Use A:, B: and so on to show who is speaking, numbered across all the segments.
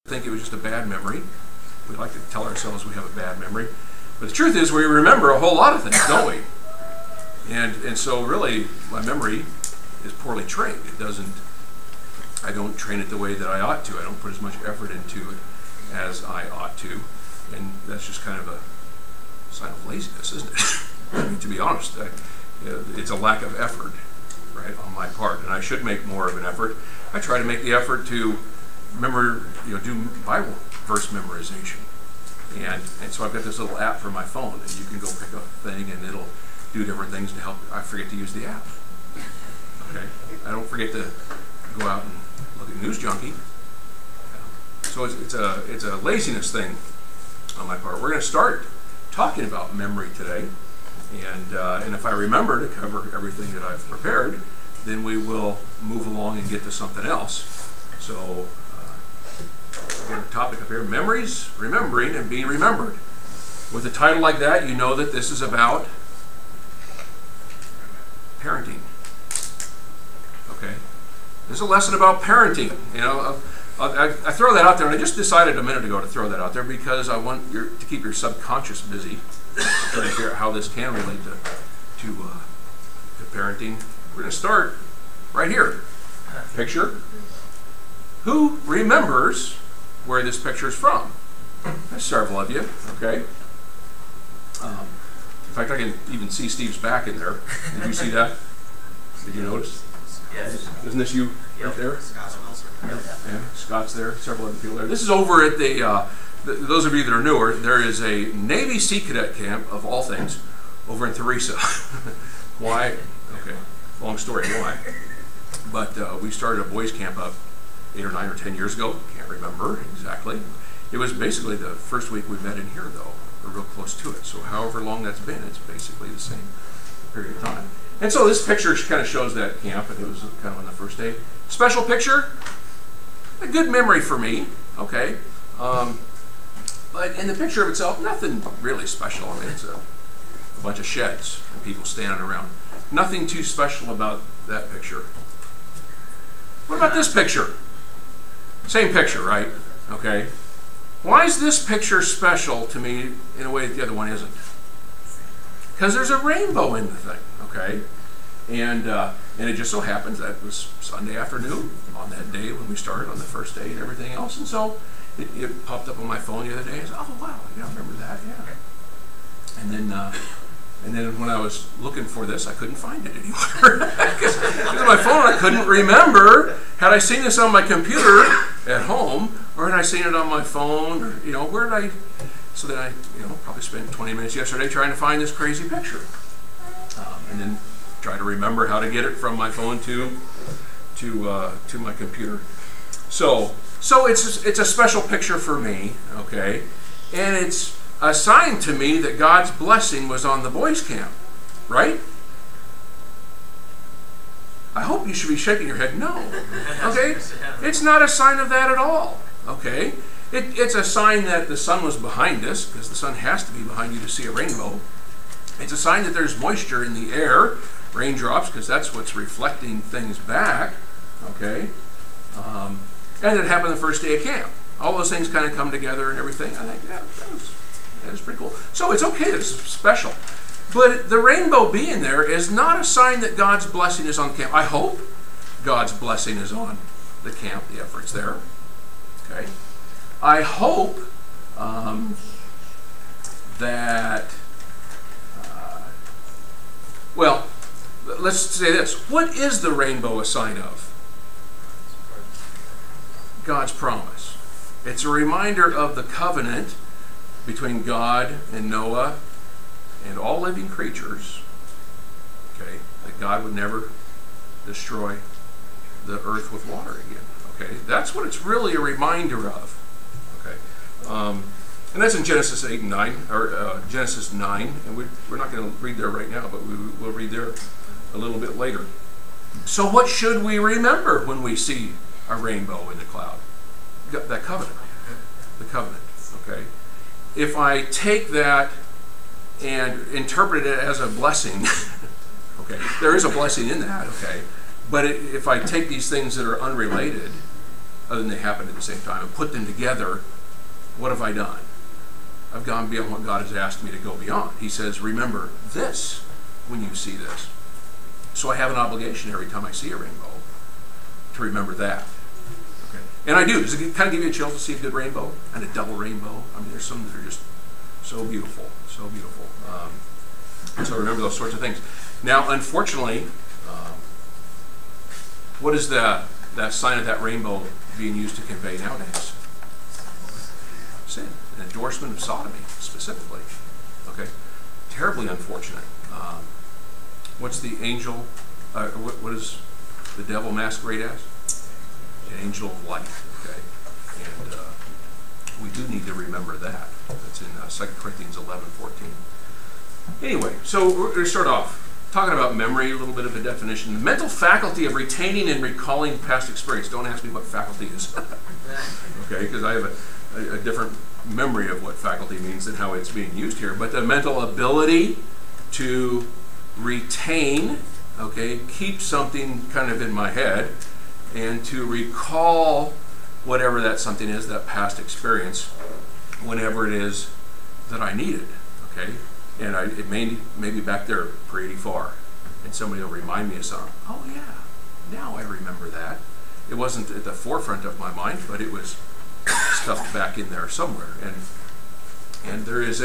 A: Think it was just a bad memory. We like to tell ourselves we have a bad memory. But the truth is we remember a whole lot of things, don't we? And so really my memory is poorly trained. I don't train it the way that I ought to. I don't put as much effort into it as I ought to. And that's just kind of a sign of laziness, isn't it? I mean, to be honest, it's a lack of effort, right, on my part. And I should make more of an effort. I try to make the effort to remember, do Bible verse memorization. And so I've got this little app for my phone, and you can go pick a thing and it'll do different things to help. I forget to use the app. Okay? I don't forget to go out and look at News Junkie. So it's a laziness thing on my part. We're going to start talking about memory today. And if I remember to cover everything that I've prepared, then we will move along and get to something else. So again, a topic up here, memories, remembering, and being remembered. With a title like that, you know that this is about parenting. Okay? This is a lesson about parenting. I throw that out there, and I just decided a minute ago to throw that out there because I want to keep your subconscious busy, trying to figure out how this can relate to parenting. We're going to start right here. Picture. Who remembers where this picture is from? There's several of you, okay? In fact, I can even see Steve's back in there. Did you see that? Did you notice?
B: Yes.
A: Isn't this you right there? Yeah, Scott's there, several other people there. This is over at those of you that are newer, there is a Navy Sea Cadet camp, of all things, over in Theresa. Why? Okay, long story why. But we started a boys camp up 8 or 9 or 10 years ago. Can't remember exactly. It was basically the first week we met in here, though. We're real close to it. So however long that's been, it's basically the same period of time. And so this picture kind of shows that camp, and it was kind of on the first day. Special picture, a good memory for me, okay? But in the picture of itself, nothing really special. I mean, it's a bunch of sheds and people standing around. Nothing too special about that picture. What about this picture? Same picture, right? Okay. Why is this picture special to me in a way that the other one isn't? Because there's a rainbow in the thing, okay? And it just so happens that was Sunday afternoon on that day when we started, on the first day and everything else. And so it popped up on my phone the other day. I said, oh, wow, yeah, I remember that, yeah. And then when I was looking for this, I couldn't find it anywhere. Because my phone, I couldn't remember. Had I seen this on my computer at home, or had I seen it on my phone, or, where did I... So then I, probably spent 20 minutes yesterday trying to find this crazy picture. And then try to remember how to get it from my phone to my computer. So it's a special picture for me, okay? And it's a sign to me that God's blessing was on the boys' camp, right? I hope you should be shaking your head no, okay? It's not a sign of that at all, okay? It's a sign that the sun was behind us, because the sun has to be behind you to see a rainbow. It's a sign that there's moisture in the air, raindrops, because that's what's reflecting things back, okay? And it happened the first day of camp. All those things kind of come together and everything. I think, yeah, that was pretty cool. So it's okay that it's special. But the rainbow being there is not a sign that God's blessing is on the camp. I hope God's blessing is on the camp, the efforts there. Okay? I hope that, well, let's say this. What is the rainbow a sign of? God's promise. It's a reminder of the covenant between God and Noah and all living creatures, okay, that God would never destroy the earth with water again, okay? That's what it's really a reminder of, okay? And that's in Genesis 8 and 9, or Genesis 9, and we're not going to read there right now, but we'll read there a little bit later. So what should we remember when we see a rainbow in the cloud? That covenant, the covenant, okay? If I take that and interpret it as a blessing, okay, there is a blessing in that, okay, but if I take these things that are unrelated other than they happened at the same time, and put them together, what have I done? I've gone beyond what God has asked me to go beyond. He says, remember this when you see this. So I have an obligation every time I see a rainbow to remember that. Okay? And I do. Does it kind of give you a chill to see a good rainbow and a double rainbow? I mean, there's some that are just so beautiful, so beautiful. So remember those sorts of things. Now, unfortunately, what is that sign of that rainbow being used to convey nowadays? Sin. An endorsement of sodomy, specifically. Okay? Terribly unfortunate. What's the angel, what is the devil masquerade as? An angel of light. Okay? And we do need to remember that. That's in 2 Corinthians 11:14. Anyway, so we're going to start off talking about memory, a little bit of a definition. The mental faculty of retaining and recalling past experience. Don't ask me what faculty is. Okay, because I have a different memory of what faculty means and how it's being used here. But the mental ability to retain, okay, keep something kind of in my head, and to recall whatever that something is, that past experience, whenever it is that I need it, okay? And it may be back there pretty far, and somebody will remind me of something. Oh yeah, now I remember that. It wasn't at the forefront of my mind, but it was stuffed back in there somewhere. And there is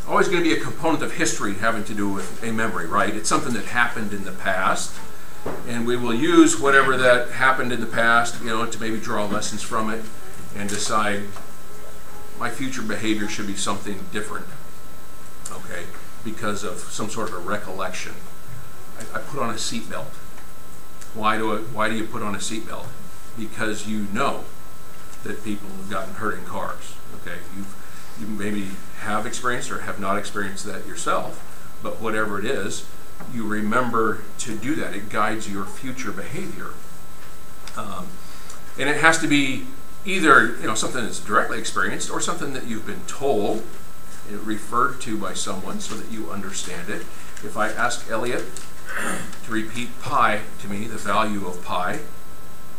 A: always going to be a component of history having to do with a memory, right? It's something that happened in the past, and we will use whatever that happened in the past, to maybe draw lessons from it and decide my future behavior should be something different. Okay, because of some sort of a recollection. I put on a seatbelt. Why do you put on a seatbelt? Because you know that people have gotten hurt in cars. Okay, you maybe have experienced or have not experienced that yourself, but whatever it is, you remember to do that. It guides your future behavior, and it has to be either something that's directly experienced or something that you've been told, referred to by someone so that you understand it. If I ask Elliot to repeat pi to me, the value of pi,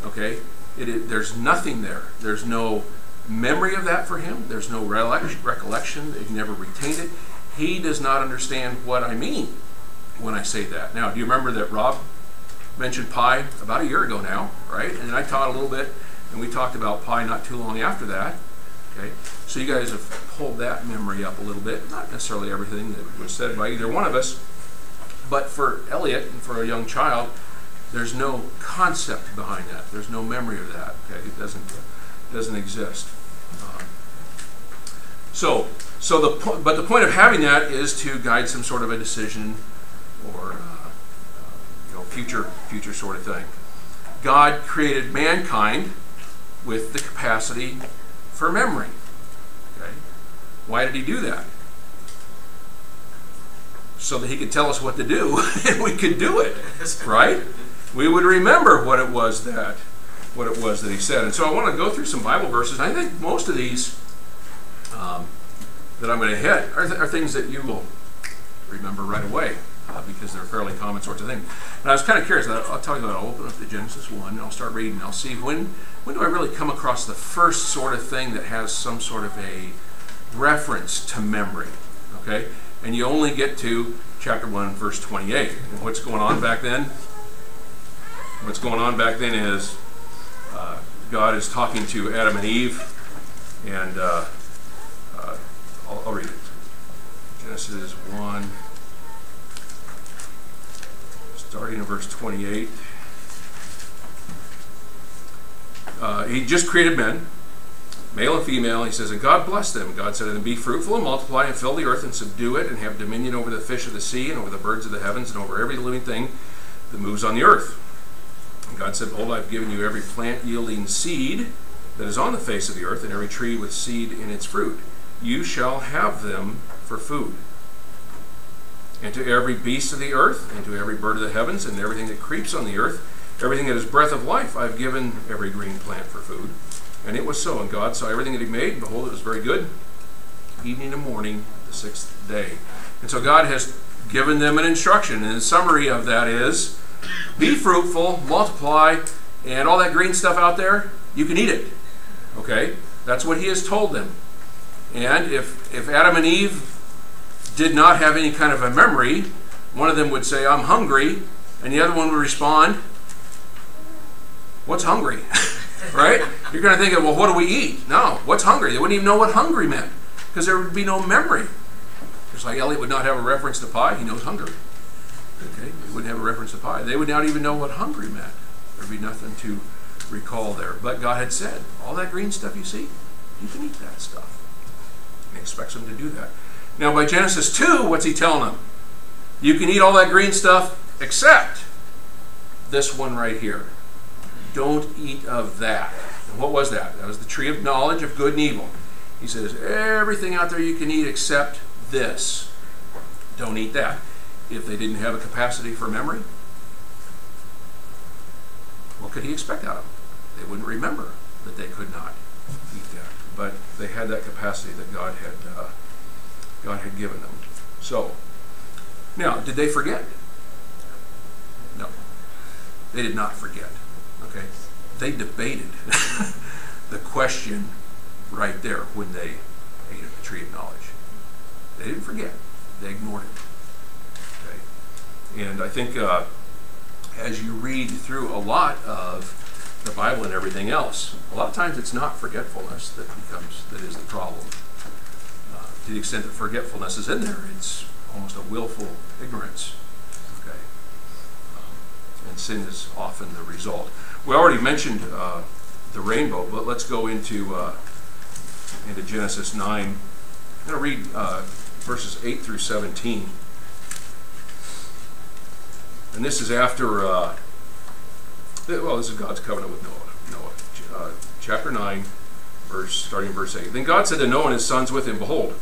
A: okay, there's nothing there. There's no memory of that for him. There's no recollection. He never retained it. He does not understand what I mean when I say that. Now, do you remember that Rob mentioned pi about a year ago now, right? And then I taught a little bit, and we talked about pi not too long after that. Okay, so you guys have pulled that memory up a little bit. Not necessarily everything that was said by either one of us, but for Elliot and for a young child, there's no concept behind that. There's no memory of that. Okay, it doesn't exist. But the point of having that is to guide some sort of a decision or future sort of thing. God created mankind with the capacity for memory. Okay? Why did he do that? So that he could tell us what to do, and we could do it, right? We would remember what it was that he said. And so I want to go through some Bible verses. I think most of these that I'm going to hit are things that you will remember right away because they're fairly common sorts of things. And I was kind of curious. I'll tell you that I'll open up to Genesis 1 and I'll start reading. I'll see when do I really come across the first sort of thing that has some sort of a reference to memory. Okay? And you only get to chapter 1, verse 28. And what's going on back then? What's going on back then is God is talking to Adam and Eve, and I'll read it. Genesis 1, starting in verse 28. He just created men, male and female. He says, and God blessed them. God said, and be fruitful and multiply and fill the earth and subdue it and have dominion over the fish of the sea and over the birds of the heavens and over every living thing that moves on the earth. And God said, behold, I've given you every plant yielding seed that is on the face of the earth and every tree with seed in its fruit. You shall have them for food. And to every beast of the earth and to every bird of the heavens and everything that creeps on the earth, everything that is breath of life, I've given every green plant for food. And it was so. And God saw everything that he made, and behold, it was very good. Evening and morning, the sixth day. And so God has given them an instruction. And the summary of that is, be fruitful, multiply, and all that green stuff out there, you can eat it. Okay? That's what he has told them. And if Adam and Eve did not have any kind of a memory, one of them would say, I'm hungry, and the other one would respond, what's hungry? Right? You're going to think, well, what do we eat? No, what's hungry? They wouldn't even know what hungry meant, because there would be no memory. Just like Elliot would not have a reference to pie, he knows hungry. Okay? He wouldn't have a reference to pie. They would not even know what hungry meant. There would be nothing to recall there. But God had said, all that green stuff you see, you can eat that stuff. And he expects them to do that. Now by Genesis 2, what's he telling them? You can eat all that green stuff except this one right here. Don't eat of that. And what was that? That was the tree of knowledge of good and evil. He says, everything out there you can eat except this. Don't eat that. If they didn't have a capacity for memory, what could he expect out of them? They wouldn't remember that they could not eat that. But they had that capacity that God had given them. So, now, did they forget? No. They did not forget. Okay? They debated the question right there when they ate of the tree of knowledge. They didn't forget. They ignored it. Okay? And I think as you read through a lot of the Bible and everything else, a lot of times it's not forgetfulness that is the problem. To the extent that forgetfulness is in there, it's almost a willful ignorance. Okay, and sin is often the result. We already mentioned the rainbow, but let's go into Genesis 9. I'm going to read verses 8 through 17. And this is after, this is God's covenant with Noah. Chapter 9, starting in verse 8. Then God said to Noah and his sons with him, Behold,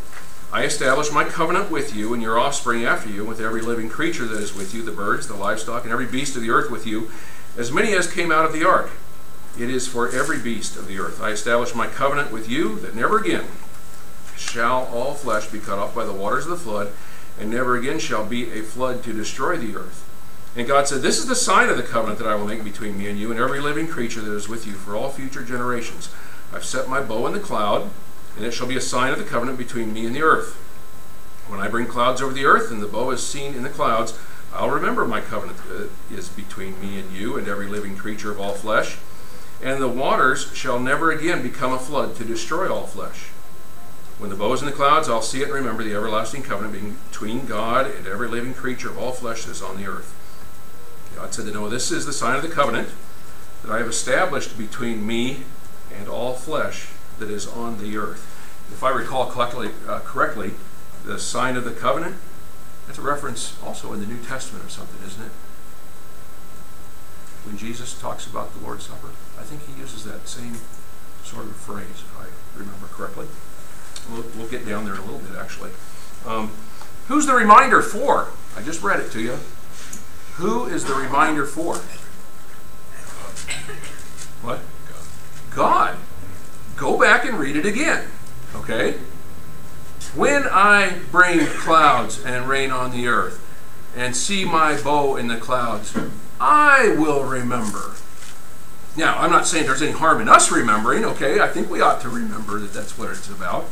A: I establish my covenant with you and your offspring after you, with every living creature that is with you, the birds, the livestock, and every beast of the earth with you, as many as came out of the ark. It is for every beast of the earth. I establish my covenant with you, that never again shall all flesh be cut off by the waters of the flood, and never again shall be a flood to destroy the earth. And God said, This is the sign of the covenant that I will make between me and you and every living creature that is with you for all future generations. I've set my bow in the cloud, and it shall be a sign of the covenant between me and the earth. When I bring clouds over the earth, and the bow is seen in the clouds, I'll remember my covenant is between me and you and every living creature of all flesh. And the waters shall never again become a flood to destroy all flesh. When the bow is in the clouds, I'll see it and remember the everlasting covenant between God and every living creature of all flesh that is on the earth. God said to Noah, This is the sign of the covenant that I have established between me and all flesh that is on the earth. If I recall correctly, the sign of the covenant, that's a reference also in the New Testament or something, isn't it? When Jesus talks about the Lord's Supper, I think he uses that same sort of phrase, if I remember correctly. We'll get down there in a little bit, actually. Who's the reminder for? I just read it to you. Who is the reminder for? What? God. Go back and read it again. Okay? When I bring clouds and rain on the earth and see my bow in the clouds, I will remember. Now, I'm not saying there's any harm in us remembering, okay? I think we ought to remember that that's what it's about.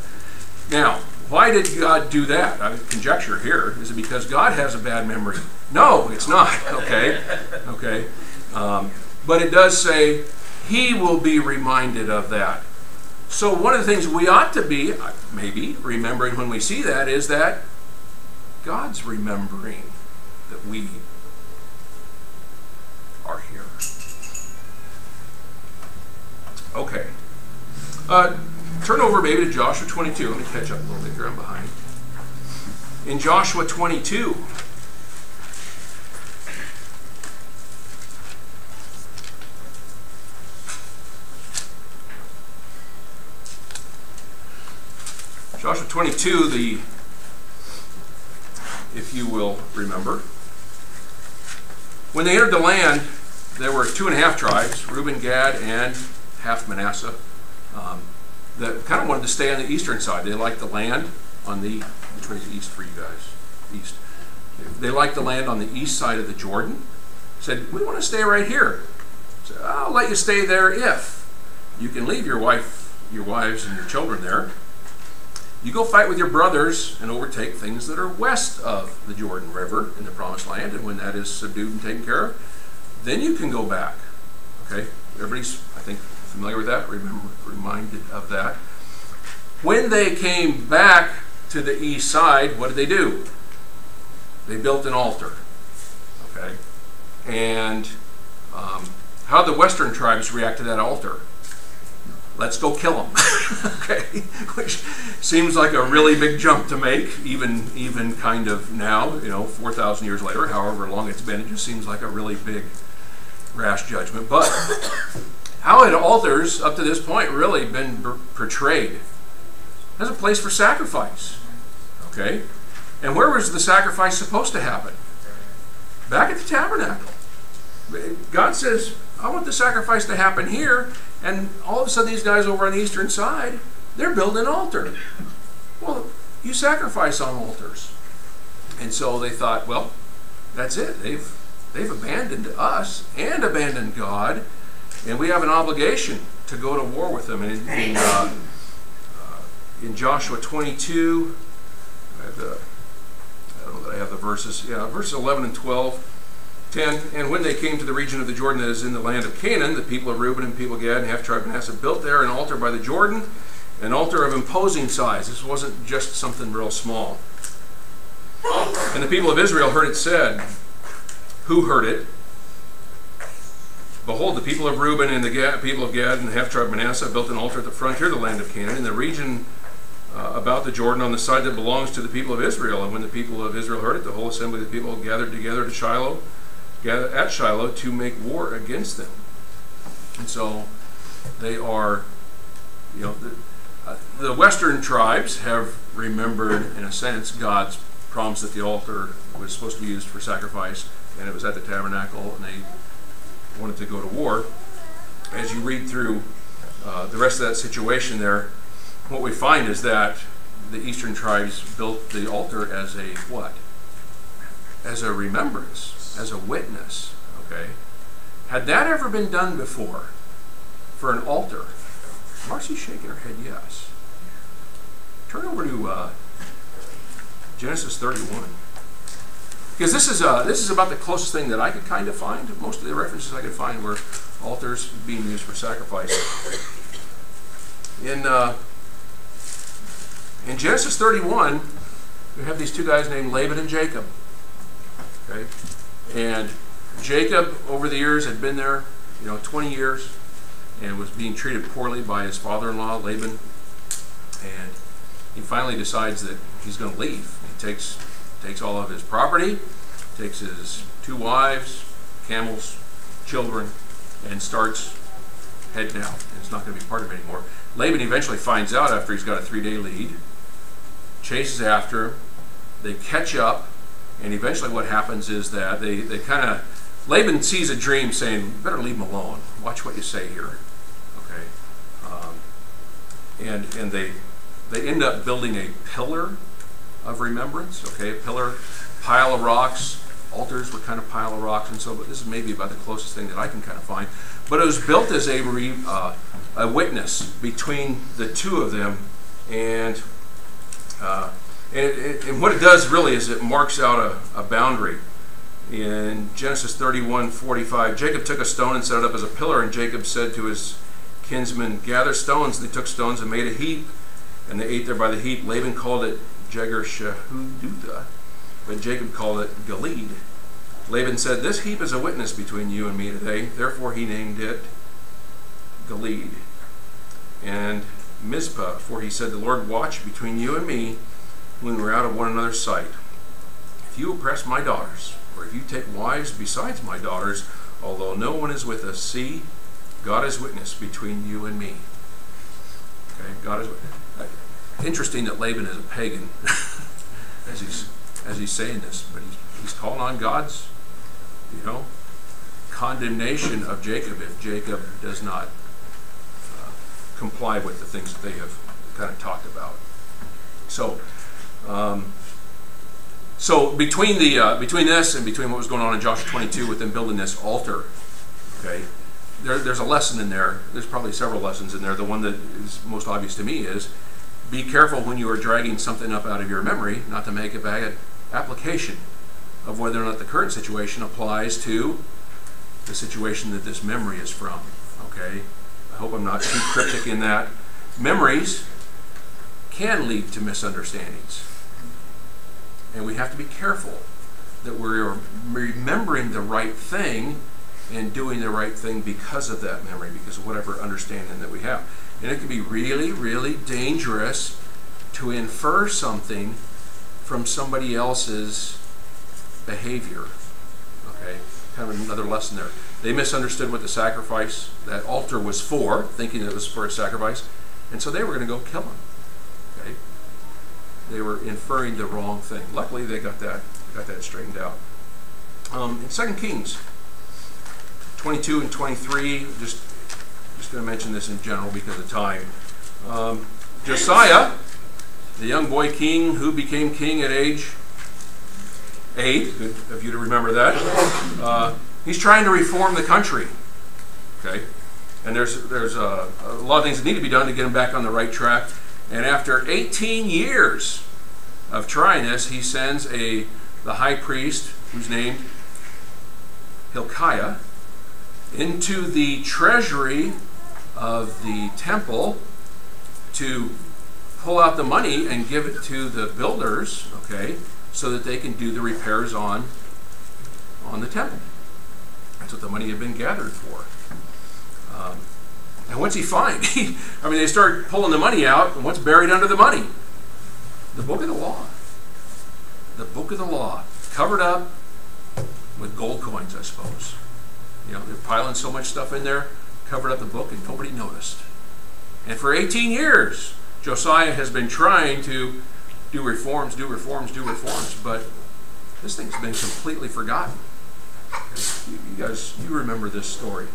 A: Now, why did God do that? I conjecture here. Is it because God has a bad memory? No, it's not, okay? Okay. But it does say he will be reminded of that. So one of the things we ought to be, maybe, remembering when we see that is that God's remembering that we are here. Okay. Turn over maybe to Joshua 22. Let me catch up a little bit here. I'm behind. In Joshua 22, Joshua 22, if you will remember, when they entered the land, there were 2.5 tribes, Reuben, Gad, and half Manasseh, that kind of wanted to stay on the eastern side. They liked the land on the, which way is east for you guys? East. They liked the land on the east side of the Jordan. Said, we want to stay right here. Said, I'll let you stay there if. you can leave your wives and your children there. You go fight with your brothers and overtake things that are west of the Jordan River in the Promised Land, and when that is subdued and taken care of, then you can go back. Okay, everybody's, I think, familiar with that, reminded of that. When they came back to the east side, what did they do? They built an altar. Okay, and how did the western tribes react to that altar? Let's go kill them. Okay, which seems like a really big jump to make, even kind of now, 4,000 years later, however long it's been, it just seems like a really big, rash judgment. But how had altars up to this point really been portrayed? As a place for sacrifice. Okay, and where was the sacrifice supposed to happen? Back at the tabernacle. God says, I want the sacrifice to happen here. And all of a sudden these guys over on the eastern side, they're building an altar. Well, you sacrifice on altars. And so they thought, well, that's it. They've abandoned us and abandoned God, and we have an obligation to go to war with them. And in Joshua 22, I don't know that I have the verses. Yeah, verses 11 and 12. 10, and when they came to the region of the Jordan that is in the land of Canaan, the people of Reuben and people of Gad and half-tribe Manasseh built there an altar by the Jordan, an altar of imposing size. This wasn't just something real small. And the people of Israel heard it said. Who heard it? Behold, the people of Reuben and the people of Gad and half-tribe Manasseh built an altar at the frontier of the land of Canaan, in the region about the Jordan on the side that belongs to the people of Israel. And when the people of Israel heard it, the whole assembly of the people gathered together to Shiloh, at Shiloh to make war against them. And so they are, the western tribes have remembered, in a sense, God's promise that the altar was supposed to be used for sacrifice, and it was at the tabernacle, and they wanted to go to war. As you read through the rest of that situation there, what we find is that the eastern tribes built the altar as a what? As a remembrance. As a witness, okay? Had that ever been done before for an altar? Marcy's shaking her head yes. Turn over to Genesis 31. Because this is about the closest thing that I could kind of find. Most of the references I could find were altars being used for sacrifice. In Genesis 31, we have these two guys named Laban and Jacob. Okay? And Jacob, over the years, had been there, 20 years, and was being treated poorly by his father-in-law, Laban. And he finally decides that he's going to leave. He takes all of his property, takes his 2 wives, camels, children, and starts heading out. And it's not going to be part of it anymore. Laban eventually finds out after he's got a 3-day lead, chases after him, they catch up. And eventually what happens is that they kind of, Laban sees a dream saying, better leave him alone. Watch what you say here. Okay. And they end up building a pillar of remembrance. Okay, a pillar, pile of rocks. Altars were kind of pile of rocks and so, but this is maybe about the closest thing that I can kind of find. But it was built as a witness between the two of them, and what it does really is it marks out a boundary. In Genesis 31:45, Jacob took a stone and set it up as a pillar, and Jacob said to his kinsmen, gather stones. And they took stones and made a heap, and they ate there by the heap. Laban called it Jegar-Shahudutha, but Jacob called it Gilead. Laban said, this heap is a witness between you and me today. Therefore he named it Gilead. And Mizpah, for he said, the Lord watch between you and me when we're out of one another's sight. If you oppress my daughters, or if you take wives besides my daughters, although no one is with us, see, God is witness between you and me. Okay, God is witness. Interesting that Laban is a pagan as he's saying this, but he's calling on God's, condemnation of Jacob if Jacob does not comply with the things that they have kind of talked about. So, between this and between what was going on in Joshua 22 with them building this altar, okay, there's a lesson in there. There's probably several lessons in there. The one that is most obvious to me is be careful when you are dragging something up out of your memory not to make a bad application of whether or not the current situation applies to the situation that this memory is from. Okay? I hope I'm not too cryptic in that. Memories can lead to misunderstandings. And we have to be careful that we're remembering the right thing and doing the right thing because of that memory, because of whatever understanding that we have. And it can be really, really dangerous to infer something from somebody else's behavior. Okay, kind of another lesson there. They misunderstood what the sacrifice, that altar was for, thinking it was for a sacrifice, and so they were going to go kill him. Okay, they were inferring the wrong thing. Luckily, they got that straightened out. In 2 Kings 22 and 23, just going to mention this in general because of time. Josiah, the young boy king who became king at age 8, good of you to remember that, he's trying to reform the country. Okay, and there's a lot of things that need to be done to get him back on the right track. And after 18 years of trying this, he sends the high priest, who's named Hilkiah, into the treasury of the temple to pull out the money and give it to the builders, okay, so that they can do the repairs on the temple. That's what the money had been gathered for. And what's he find? They start pulling the money out, and what's buried under the money? The book of the law. The book of the law, covered up with gold coins, I suppose. They're piling so much stuff in there, covered up the book, and nobody noticed. And for 18 years, Josiah has been trying to do reforms, but this thing's been completely forgotten. You remember this story.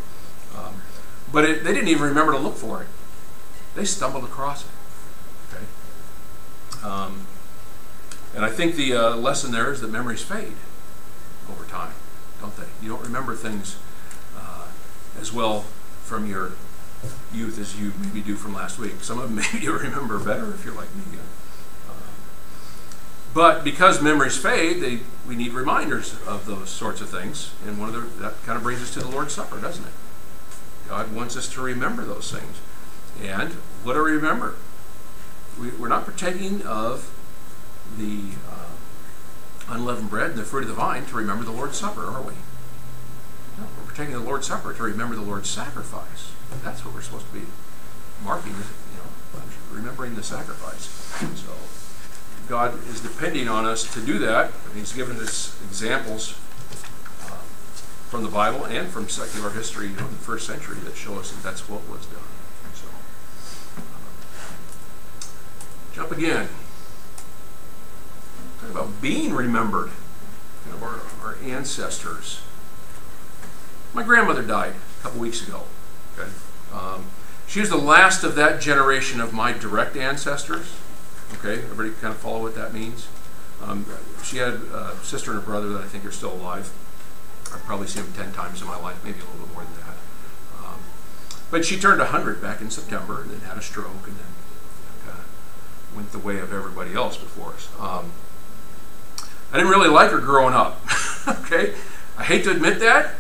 A: But they didn't even remember to look for it. They stumbled across it. Okay? And I think the lesson there is that memories fade over time, don't they? You don't remember things as well from your youth as you maybe do from last week. Some of them maybe you remember better if you're like me. But because memories fade, we need reminders of those sorts of things. And that kind of brings us to the Lord's Supper, doesn't it? God wants us to remember those things. And what do we remember? We're not partaking of the unleavened bread and the fruit of the vine to remember the Lord's Supper, are we? No, we're partaking of the Lord's Supper to remember the Lord's sacrifice. That's what we're supposed to be marking, remembering the sacrifice. So God is depending on us to do that. And He's given us examples from the Bible and from secular history in the first century that show us that that's what was done. So, jump again. Talk about being remembered. Our ancestors. My grandmother died a couple weeks ago. Okay, she was the last of that generation of my direct ancestors. Okay, everybody kind of follow what that means. She had a sister and a brother that I think are still alive. I've probably seen them 10 times in my life, maybe a little bit more than that. But she turned 100 back in September and then had a stroke and then kind of went the way of everybody else before us. I didn't really like her growing up. Okay, I hate to admit that,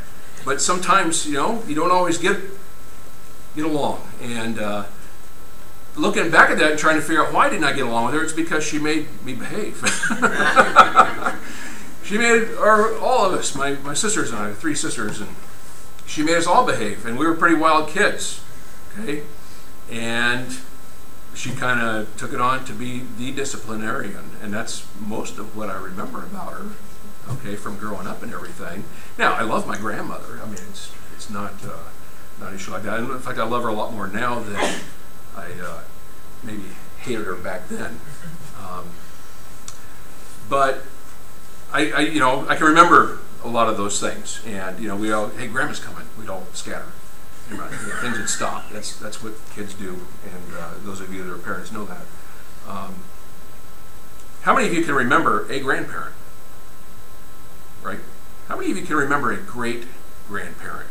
A: but sometimes you don't always get along. And looking back at that and trying to figure out why didn't I get along with her, it's because she made me behave. She made all of us, my sisters and I, 3 sisters, and she made us all behave, and we were pretty wild kids, okay? And she kind of took it on to be the disciplinarian, and that's most of what I remember about her, okay, from growing up and everything. Now, I love my grandmother. It's not an issue like that. In fact, I love her a lot more now than I maybe hated her back then. But I can remember a lot of those things, and we all, hey, Grandma's coming. We'd all scatter. Things would stop. That's what kids do, and those of you that are parents know that. How many of you can remember a grandparent? Right? How many of you can remember a great grandparent?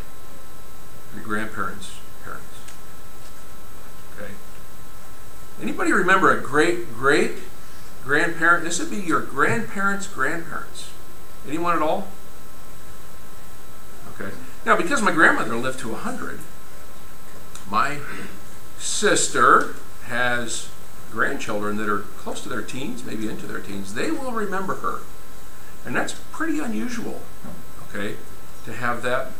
A: your grandparents' parents. Okay? Anybody remember a great-great-grandparent? This would be your grandparents' grandparents. Anyone at all? Okay. Now, because my grandmother lived to 100, my sister has grandchildren that are close to their teens, maybe into their teens. They will remember her. And that's pretty unusual, okay, to have that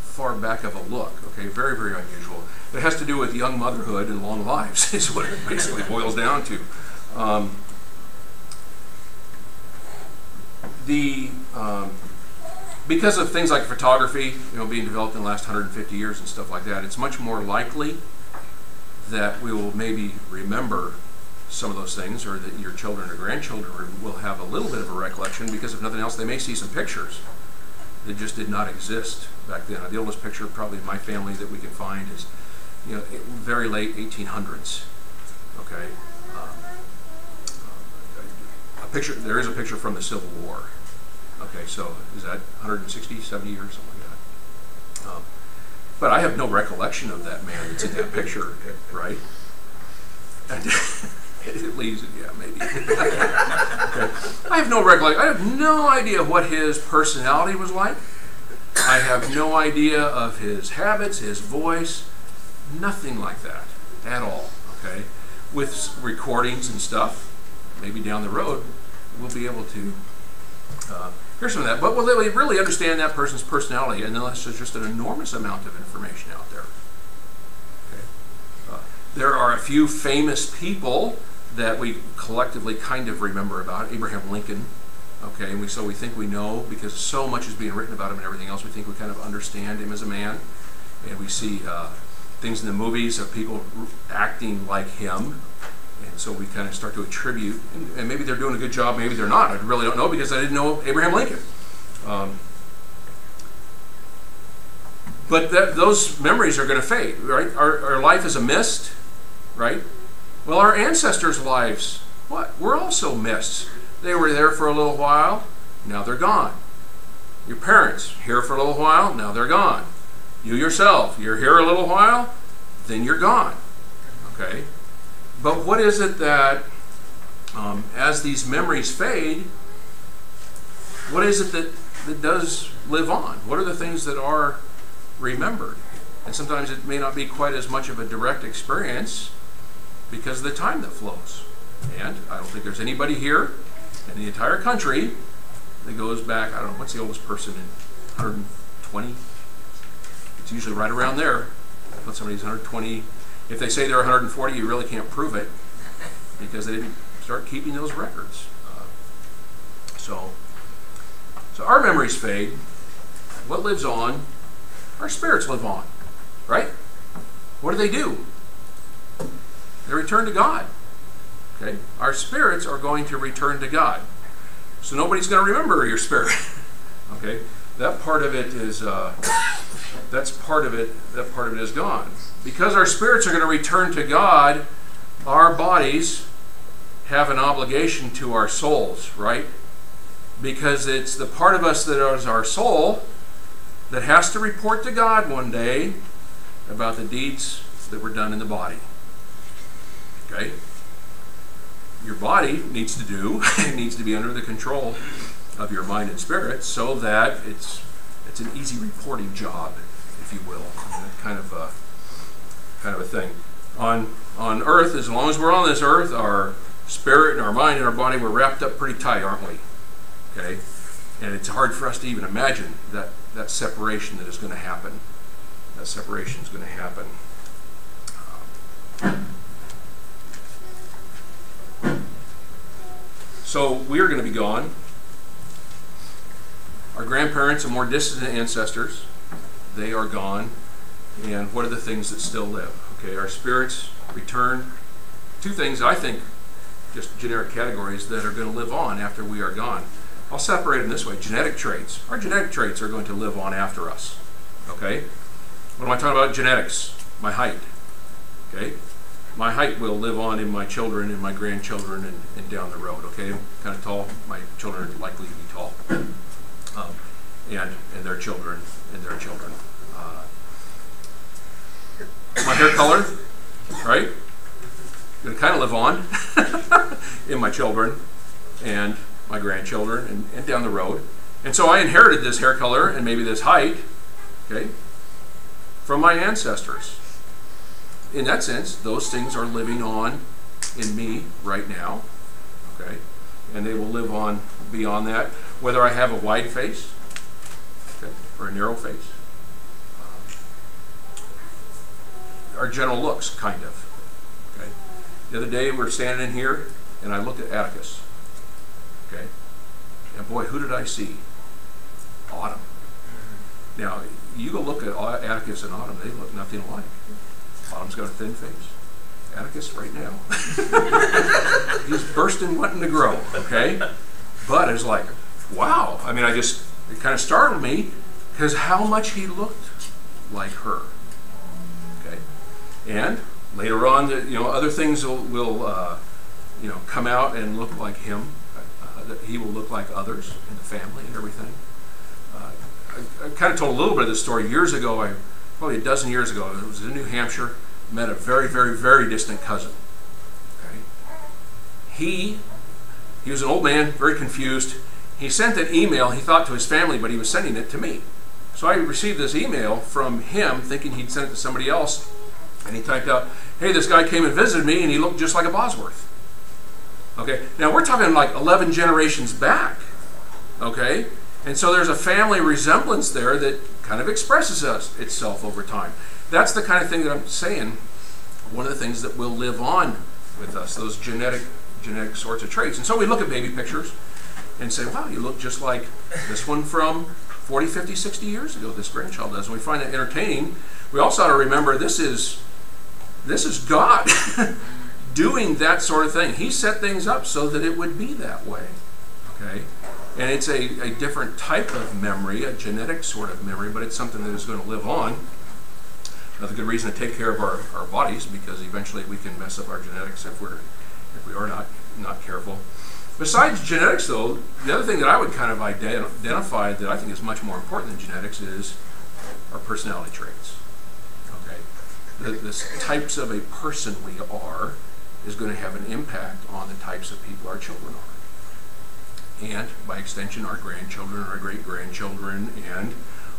A: far back of a look, okay, very, very unusual. It has to do with young motherhood and long lives is what it basically boils down to. Because of things like photography, being developed in the last 150 years and stuff like that, it's much more likely that we will maybe remember some of those things, or that your children or grandchildren will have a little bit of a recollection, because if nothing else, they may see some pictures that just did not exist back then. The oldest picture probably in my family that we can find is, very late 1800s. Okay, a picture. There is a picture from the Civil War. Okay, so is that 160, 70 years, something like that? But I have no recollection of that man that's in that picture, right? And it leaves it, yeah, maybe. Okay. I have no recollection. I have no idea what his personality was like. I have no idea of his habits, his voice, nothing like that at all, okay? With recordings and stuff, maybe down the road, we'll be able to hear some of that. But will they really understand that person's personality unless there's just an enormous amount of information out there? Okay. There are a few famous people that we collectively kind of remember about. Abraham Lincoln, okay, and so we think we know, because so much is being written about him and everything else, we think we kind of understand him as a man, and we see things in the movies of people acting like him, and so we kind of start to attribute, and maybe they're doing a good job, maybe they're not. I really don't know, because I didn't know Abraham Lincoln. But those memories are going to fade, right? Our life is a mist, right? Well, our ancestors' lives, were also mists. They were there for a little while, now they're gone. Your parents, here for a little while, now they're gone. You yourself, you're here a little while, then you're gone. Okay? But what is it that, as these memories fade, what is it that does live on? What are the things that are remembered? And sometimes it may not be quite as much of a direct experience because of the time that flows. And I don't think there's anybody here in the entire country that goes back, I don't know, what's the oldest person in 120? It's usually right around there. But somebody's 120. If they say they're 140, you really can't prove it because they didn't start keeping those records. So our memories fade. What lives on? Our spirits live on, right? What do? They return to God. Okay, our spirits are going to return to God. So nobody's going to remember your spirit. Okay, that part of it is that's part of it. That part of it is gone. Because our spirits are going to return to God, our bodies have an obligation to our souls, right? Because it's the part of us that is our soul that has to report to God one day about the deeds that were done in the body. Okay? Your body needs to do, it needs to be under the control of your mind and spirit so that it's an easy reporting job, if you will. Kind of a thing. On earth, as long as we're on this earth, our spirit and our mind and our body, we're wrapped up pretty tight, aren't we? Okay? And it's hard for us to even imagine that separation that is going to happen. That separation is going to happen. So we are going to be gone. Our grandparents and more distant ancestors, they are gone. And what are the things that still live? Okay, our spirits return. Two things, I think, just generic categories that are going to live on after we are gone. I'll separate them this way. Genetic traits. Our genetic traits are going to live on after us. Okay? What am I talking about? Genetics. My height. Okay? My height will live on in my children and my grandchildren and down the road. Okay? I'm kind of tall. My children are likely to be tall. And their children and their children. my hair color, right? Going to kind of live on in my children and my grandchildren and down the road. And so I inherited this hair color and maybe this height, okay, from my ancestors. In that sense, those things are living on in me right now, okay? And they will live on beyond that, whether I have a wide face, okay, or a narrow face. Our general looks, kind of, okay? The other day we were standing in here and I looked at Atticus, okay? And boy, who did I see? Autumn. Now, you go look at Atticus and Autumn, they look nothing alike. Autumn's got a thin face. Atticus right now. He's bursting, wanting to grow, okay? But it's like, wow. I mean, it kind of startled me because how much he looked like her, okay? And later on, other things will come out and look like him. That he will look like others in the family and everything. I kind of told a little bit of this story years ago, probably a dozen years ago. I was in New Hampshire, met a very, very, very distant cousin. Okay? He was an old man, very confused. He sent an email, he thought to his family, but he was sending it to me. So I received this email from him, thinking he'd sent it to somebody else, and he typed out, hey, this guy came and visited me, and he looked just like a Bosworth. Okay, now we're talking like 11 generations back, okay? And so there's a family resemblance there that kind of expresses itself over time. That's the kind of thing that I'm saying, one of the things that will live on with us, those genetic sorts of traits. And so we look at baby pictures and say, wow, you look just like this one from 40, 50, 60 years ago, this grandchild does. And we find that entertaining. We also ought to remember this is God doing that sort of thing. He set things up so that it would be that way, okay? And it's a different type of memory, a genetic sort of memory, but it's something that is going to live on. Another good reason to take care of our bodies, because eventually we can mess up our genetics if we are not careful. Besides genetics, though, the other thing that I would kind of identify that I think is much more important than genetics is our personality traits. Okay, the types of a person we are is going to have an impact on the types of people our children are. And by extension, our grandchildren, our great-grandchildren, and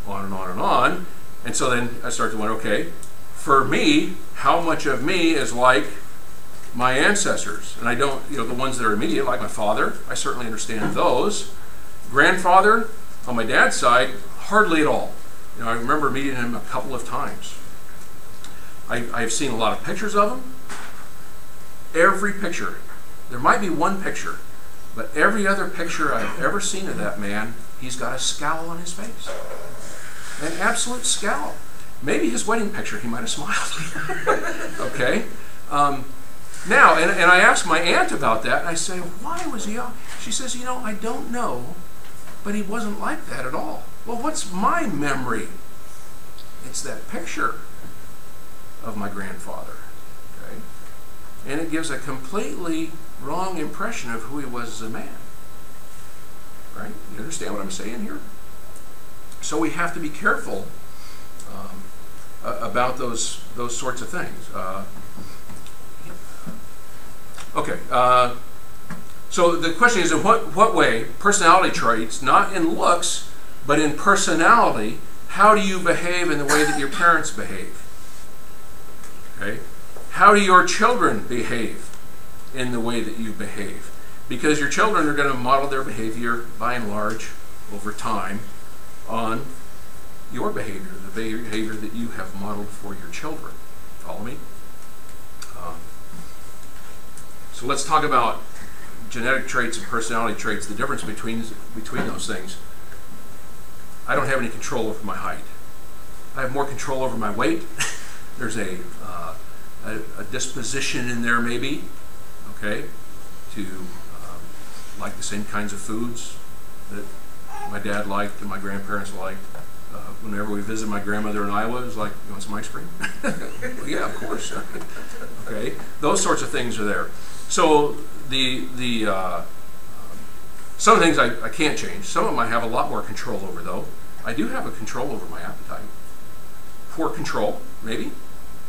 A: on and on and on. And so then I start to wonder, okay, for me, how much of me is like my ancestors? And I don't, the ones that are immediate, like my father, I certainly understand those. Grandfather, on my dad's side, hardly at all. I remember meeting him a couple of times. I've seen a lot of pictures of him. Every picture, there might be one picture, but every other picture I've ever seen of that man, he's got a scowl on his face. An absolute scowl. Maybe his wedding picture, he might have smiled. Okay? Now, and I asked my aunt about that, and I say, why was he on? She says, I don't know, but he wasn't like that at all. Well, what's my memory? It's that picture of my grandfather. Okay? And it gives a completely wrong impression of who he was as a man. Right? You understand what I'm saying here? So we have to be careful about those sorts of things. So the question is, in what way, personality traits, not in looks, but in personality, how do you behave in the way that your parents behave? Okay? How do your children behave in the way that you behave? Because your children are going to model their behavior, by and large, over time, on your behavior, the behavior that you have modeled for your children. Follow me? So let's talk about genetic traits and personality traits, the difference between those things. I don't have any control over my height. I have more control over my weight. There's a disposition in there maybe, okay, to like the same kinds of foods that my dad liked and my grandparents liked. Whenever we visited my grandmother in Iowa, it was like, you want some ice cream? Well, yeah, of course. Okay, those sorts of things are there. So some of the things I can't change. Some of them I have a lot more control over, though. I do have a control over my appetite. Poor control, maybe.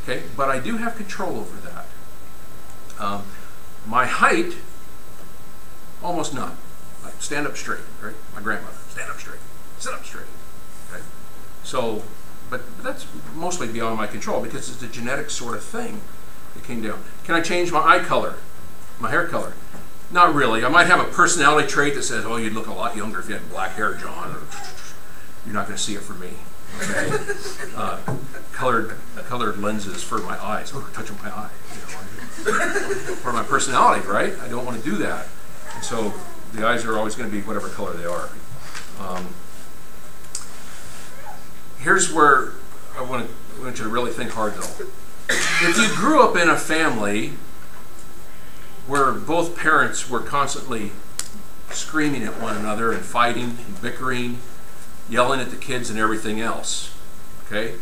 A: Okay, but I do have control over that. My height, almost none. Like stand up straight, right? My grandmother, stand up straight, sit up straight. Okay, so, but that's mostly beyond my control because it's a genetic sort of thing that came down. Can I change my eye color, my hair color? Not really. I might have a personality trait that says, oh, you'd look a lot younger if you had black hair, John. You're not going to see it from me. Okay? Colored lenses for my eyes. Oh, touching my eye. You know, for my personality, right? I don't want to do that. And so the eyes are always going to be whatever color they are. Here's where I want you to really think hard, though. If you grew up in a family where both parents were constantly screaming at one another and fighting and bickering, yelling at the kids and everything else, okay?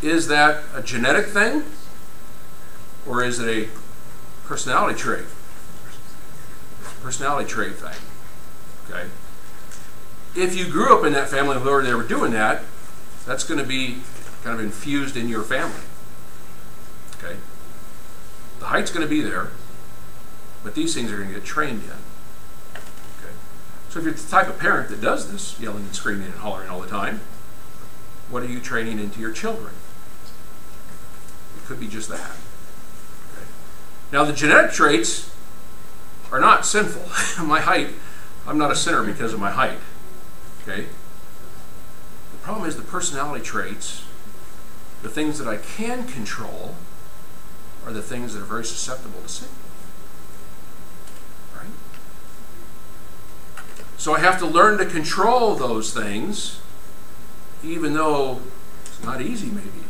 A: Is that a genetic thing or is it a personality trait? It's a personality trait thing, okay? If you grew up in that family where they were doing that, that's going to be kind of infused in your family, okay? The height's going to be there, but these things are going to get trained in. Okay? So if you're the type of parent that does this, yelling and screaming and hollering all the time, what are you training into your children? It could be just that. Okay? Now the genetic traits are not sinful. My height, I'm not a sinner because of my height. Okay? The problem is the personality traits, the things that I can control, are the things that are very susceptible to sin. So I have to learn to control those things, even though it's not easy, maybe.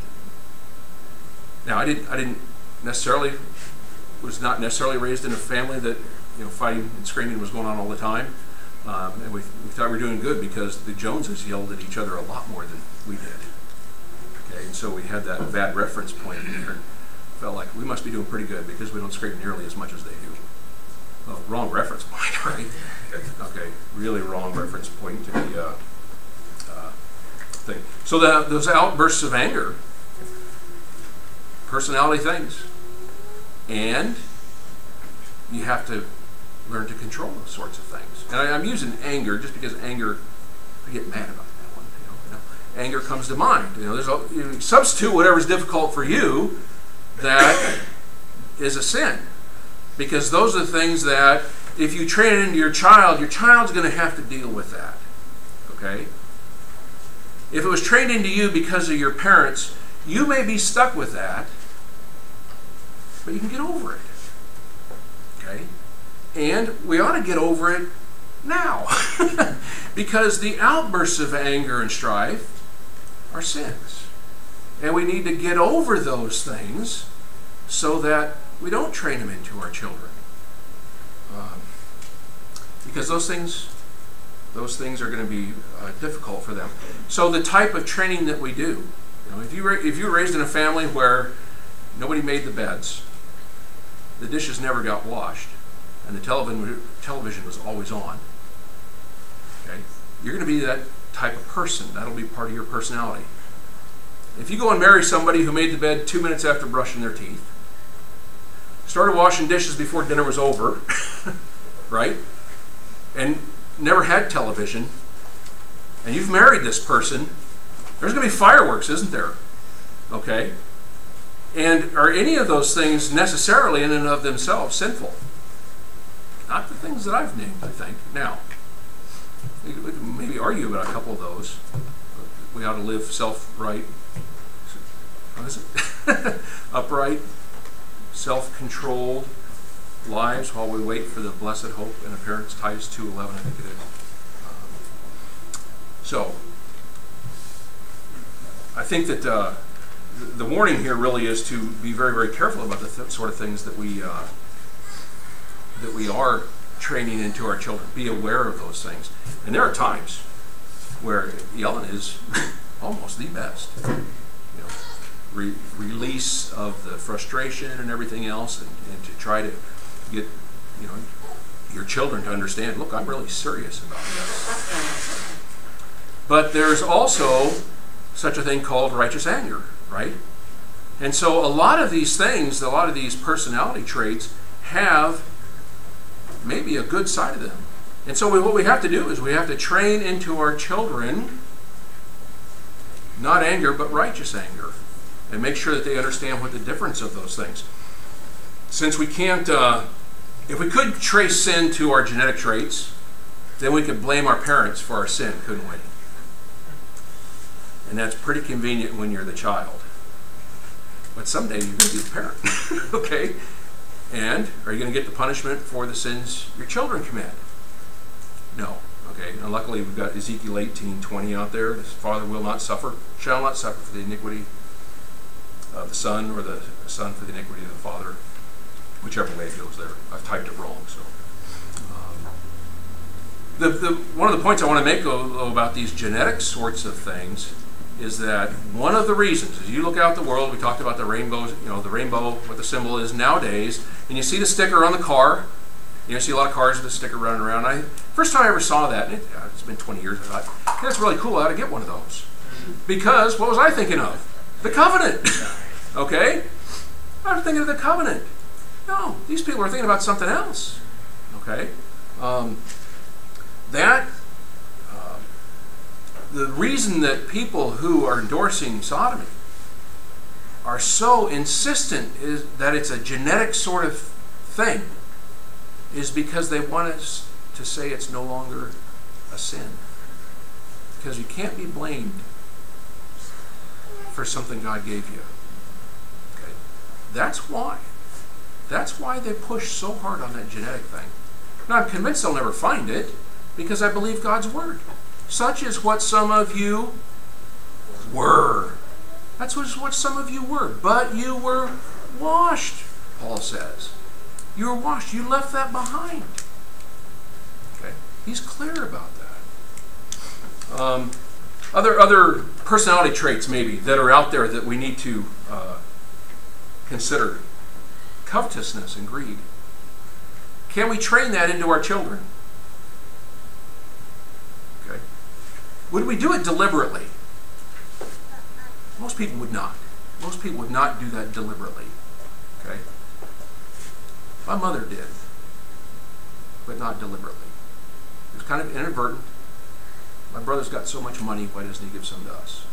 A: Now, I didn't necessarily, was not necessarily raised in a family that, you know, fighting and screaming was going on all the time. And we thought we were doing good because the Joneses yelled at each other a lot more than we did. Okay, and so we had that bad reference point here. Felt like we must be doing pretty good because we don't scream nearly as much as they do. Well, wrong reference point, right? Okay, really wrong reference point to the thing. So those outbursts of anger, personality things, and you have to learn to control those sorts of things. And I'm using anger just because anger, I get mad about that one. You know, anger comes to mind. You know, you substitute whatever's difficult for you that is a sin. Because those are the things that, if you train it into your child's going to have to deal with that. Okay? If it was trained into you because of your parents, you may be stuck with that, but you can get over it. Okay? And we ought to get over it now. Because the outbursts of anger and strife are sins. And we need to get over those things so that we don't train them into our children. Because those things are going to be difficult for them. So the type of training that we do, you know, if you were raised in a family where nobody made the beds, the dishes never got washed, and the television was always on, okay, you're going to be that type of person. That'll be part of your personality. If you go and marry somebody who made the bed 2 minutes after brushing their teeth, started washing dishes before dinner was over, right? And never had television, and you've married this person, there's going to be fireworks, isn't there? Okay? And are any of those things necessarily in and of themselves sinful? Not the things that I've named, I think. Now, we can maybe argue about a couple of those. We ought to live self-right, what is it? Upright, self-controlled lives while we wait for the blessed hope and appearance, Titus 2:11, I think it is. So, I think that the warning here really is to be very, very careful about the sort of things that we are training into our children. Be aware of those things. And there are times where yelling is almost the best. You know, release of the frustration and everything else, and to try to get, you know, your children to understand, look, I'm really serious about this. But there's also such a thing called righteous anger, right? And so a lot of these things, a lot of these personality traits have maybe a good side of them. And so what we have to do is we have to train into our children not anger, but righteous anger, and make sure that they understand what the difference of those things. Since we can't, if we could trace sin to our genetic traits, then we could blame our parents for our sin, couldn't we? And that's pretty convenient when you're the child. But someday you're going to be the parent, okay? And are you going to get the punishment for the sins your children commit? No, okay? And luckily we've got Ezekiel 18:20 out there. The father will not suffer, shall not suffer for the iniquity of the son, or the son for the iniquity of the father, whichever way it goes there. I've typed it wrong, so. One of the points I want to make though, about these genetic sorts of things is that one of the reasons, as you look out the world, we talked about the rainbows, you know, the rainbow, what the symbol is nowadays, and you see the sticker on the car. You know, see a lot of cars with a sticker running around. First time I ever saw that, it's been 20 years, I thought, that's really cool, I ought to get one of those. Because, what was I thinking of? The covenant. Okay? I was thinking of the covenant. No, these people are thinking about something else. Okay? The reason that people who are endorsing sodomy are so insistent is that it's a genetic sort of thing is because they want us to say it's no longer a sin. Because you can't be blamed for something God gave you. Okay? That's why. That's why they push so hard on that genetic thing. Now, I'm convinced they'll never find it because I believe God's word. Such is what some of you were. That's what some of you were. But you were washed, Paul says. You were washed. You left that behind. Okay? He's clear about that. Other personality traits maybe that are out there that we need to consider. Covetousness and greed. Can we train that into our children? Okay. Would we do it deliberately? Most people would not. Most people would not do that deliberately. Okay. My mother did, but not deliberately. It was kind of inadvertent. My brother's got so much money, why doesn't he give some to us?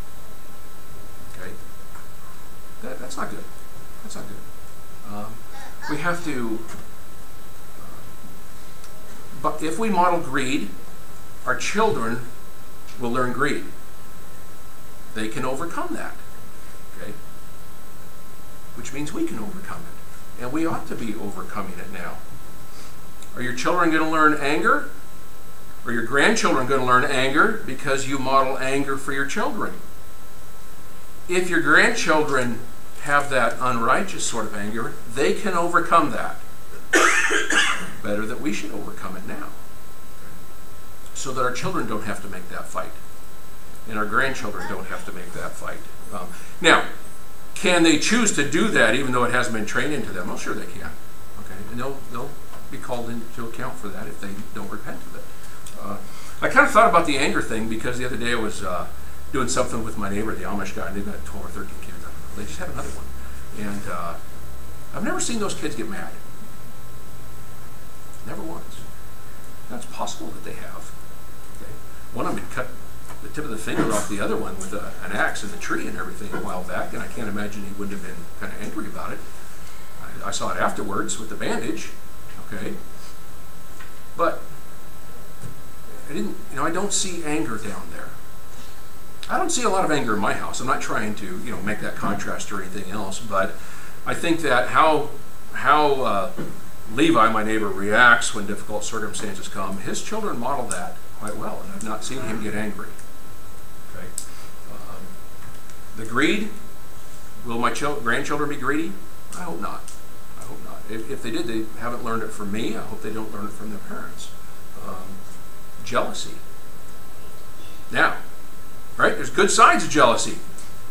A: Okay. That's not good. That's not good. We have to, but if we model greed, our children will learn greed. They can overcome that, okay? Which means we can overcome it. And we ought to be overcoming it now. Are your children going to learn anger? Are your grandchildren going to learn anger because you model anger for your children? If your grandchildren have that unrighteous sort of anger, they can overcome that. Better that we should overcome it now. So that our children don't have to make that fight. And our grandchildren don't have to make that fight. Now, can they choose to do that even though it hasn't been trained into them? Well, sure they can. Okay, and they'll be called into account for that if they don't repent of it. I kind of thought about the anger thing because the other day I was doing something with my neighbor, the Amish guy, and they've got 12 or 13 kids. They just had another one. And I've never seen those kids get mad. Never once. Now, it's possible that they have. Okay. One of them had cut the tip of the finger off the other one with an axe in the tree and everything a while back, and I can't imagine he wouldn't have been kind of angry about it. I saw it afterwards with the bandage. Okay. But I don't see anger down there. I don't see a lot of anger in my house. I'm not trying to, make that contrast or anything else, but I think that how Levi, my neighbor, reacts when difficult circumstances come, his children model that quite well, and I've not seen him get angry. Okay. The greed, will my grandchildren be greedy? I hope not. I hope not. If they did, they haven't learned it from me. I hope they don't learn it from their parents. Jealousy. Now, right? There's good sides of jealousy,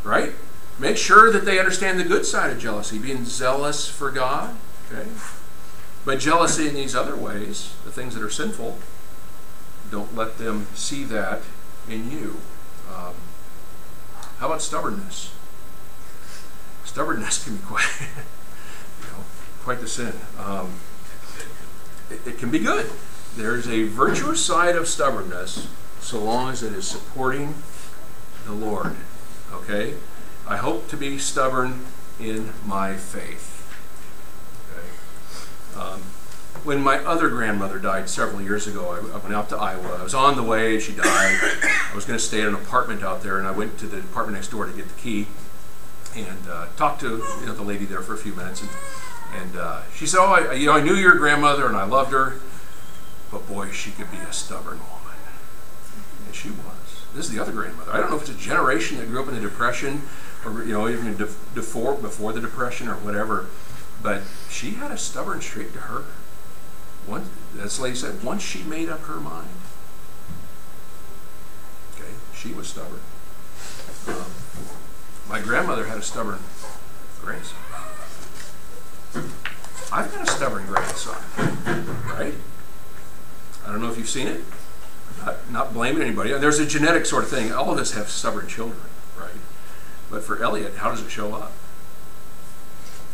A: right? Make sure that they understand the good side of jealousy, being zealous for God, okay? But jealousy in these other ways, the things that are sinful, don't let them see that in you. How about stubbornness? Stubbornness can be quite, quite the sin. It can be good. There's a virtuous side of stubbornness so long as it is supporting the Lord. Okay? I hope to be stubborn in my faith. Okay? When my other grandmother died several years ago, I went out to Iowa. I was on the way, she died. I was going to stay at an apartment out there, and I went to the apartment next door to get the key and talked to the lady there for a few minutes. And she said, "Oh, I knew your grandmother, and I loved her, but boy, she could be a stubborn woman." And she was. This is the other grandmother. I don't know if it's a generation that grew up in the Depression, or even before the Depression or whatever, but she had a stubborn streak to her. This lady said, once she made up her mind, okay, she was stubborn. My grandmother had a stubborn grandson. I've got a stubborn grandson, right? I don't know if you've seen it. Not blaming anybody. There's a genetic sort of thing. All of us have stubborn children, right? But for Elliot, how does it show up?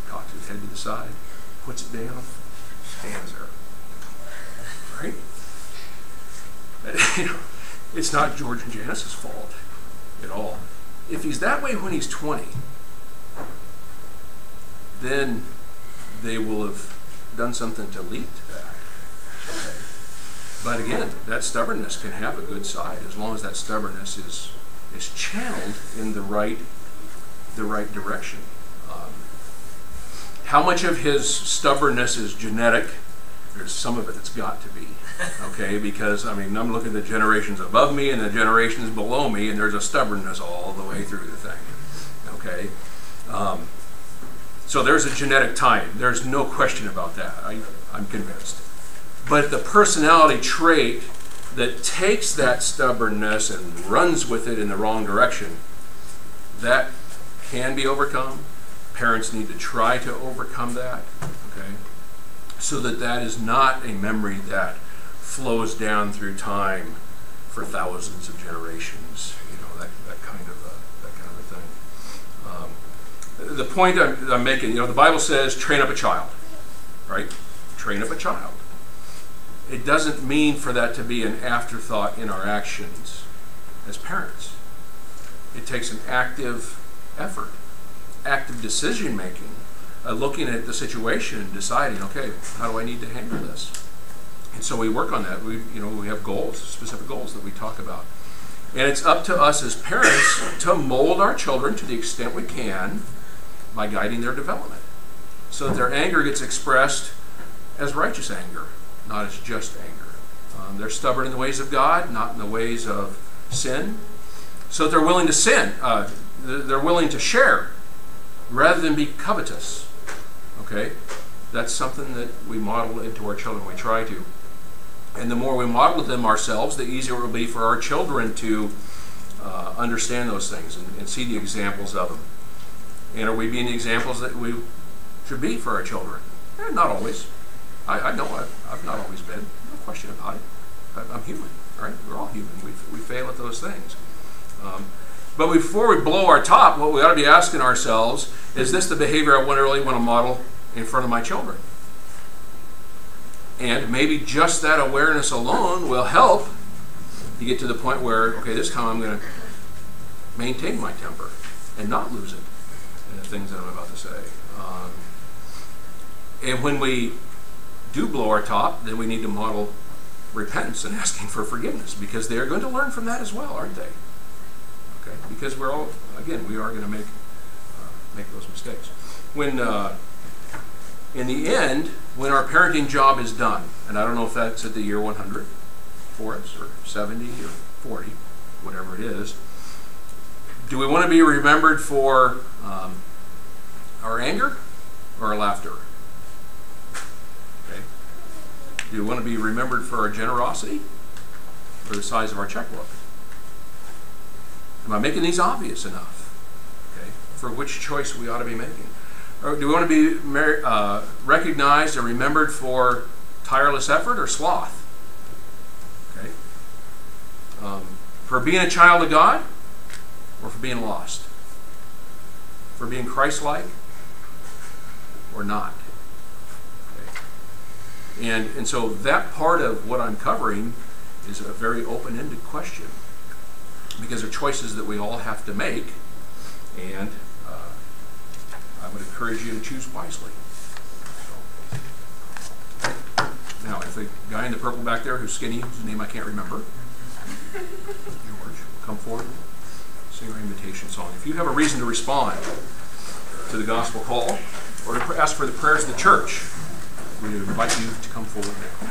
A: Cocks his head to the side, puts it down, stands there. Right? It's not George and Janice's fault at all. If he's that way when he's 20, then they will have done something to lead to that. Okay. But again, that stubbornness can have a good side as long as that stubbornness is channeled in the right direction. How much of his stubbornness is genetic? There's some of it that's got to be, okay? Because, I mean, I'm looking at the generations above me and the generations below me, and there's a stubbornness all the way through the thing, okay? So there's a genetic tie. There's no question about that. I'm convinced. But the personality trait that takes that stubbornness and runs with it in the wrong direction, that can be overcome. Parents need to try to overcome that, okay? So that is not a memory that flows down through time for thousands of generations. That kind of a thing. The point I'm making, the Bible says, train up a child, right? Train up a child. It doesn't mean for that to be an afterthought in our actions as parents. It takes an active effort, active decision making. Looking at the situation and deciding, okay, how do I need to handle this? And so we work on that. We have goals, specific goals that we talk about. And it's up to us as parents to mold our children to the extent we can by guiding their development, so that their anger gets expressed as righteous anger, not as just anger. They're stubborn in the ways of God, not in the ways of sin. So that they're willing to sin. They're willing to share rather than be covetous. Okay, that's something that we model into our children. We try to. And the more we model them ourselves, the easier it will be for our children to understand those things and see the examples of them. And are we being the examples that we should be for our children? Not always. I know I've not always been. No question about it. I'm human, right? We're all human. We fail at those things. But before we blow our top, what we ought to be asking ourselves, is this the behavior I really want to model in front of my children? And maybe just that awareness alone will help you get to the point where, okay, this time I'm going to maintain my temper and not lose it in the things that I'm about to say. And when we do blow our top, then we need to model repentance and asking for forgiveness, because they're going to learn from that as well, aren't they? Okay, because we're all, again, we are going to make those mistakes. When in the end, when our parenting job is done, and I don't know if that's at the year 100 for us, or 70 or 40, whatever it is, do we want to be remembered for our anger or our laughter? Okay. Do we want to be remembered for our generosity or the size of our checkbook? Am I making these obvious enough? Okay, for which choice we ought to be making? Or do we want to be recognized and remembered for tireless effort or sloth? Okay, for being a child of God or for being lost? for being Christ-like or not? Okay. And so that part of what I'm covering is a very open-ended question, because they're choices that we all have to make, and I would encourage you to choose wisely. So. Now, if the guy in the purple back there who's skinny, whose name I can't remember, George, come forward, sing our invitation song. If you have a reason to respond to the gospel call or to ask for the prayers of the church, we invite you to come forward now.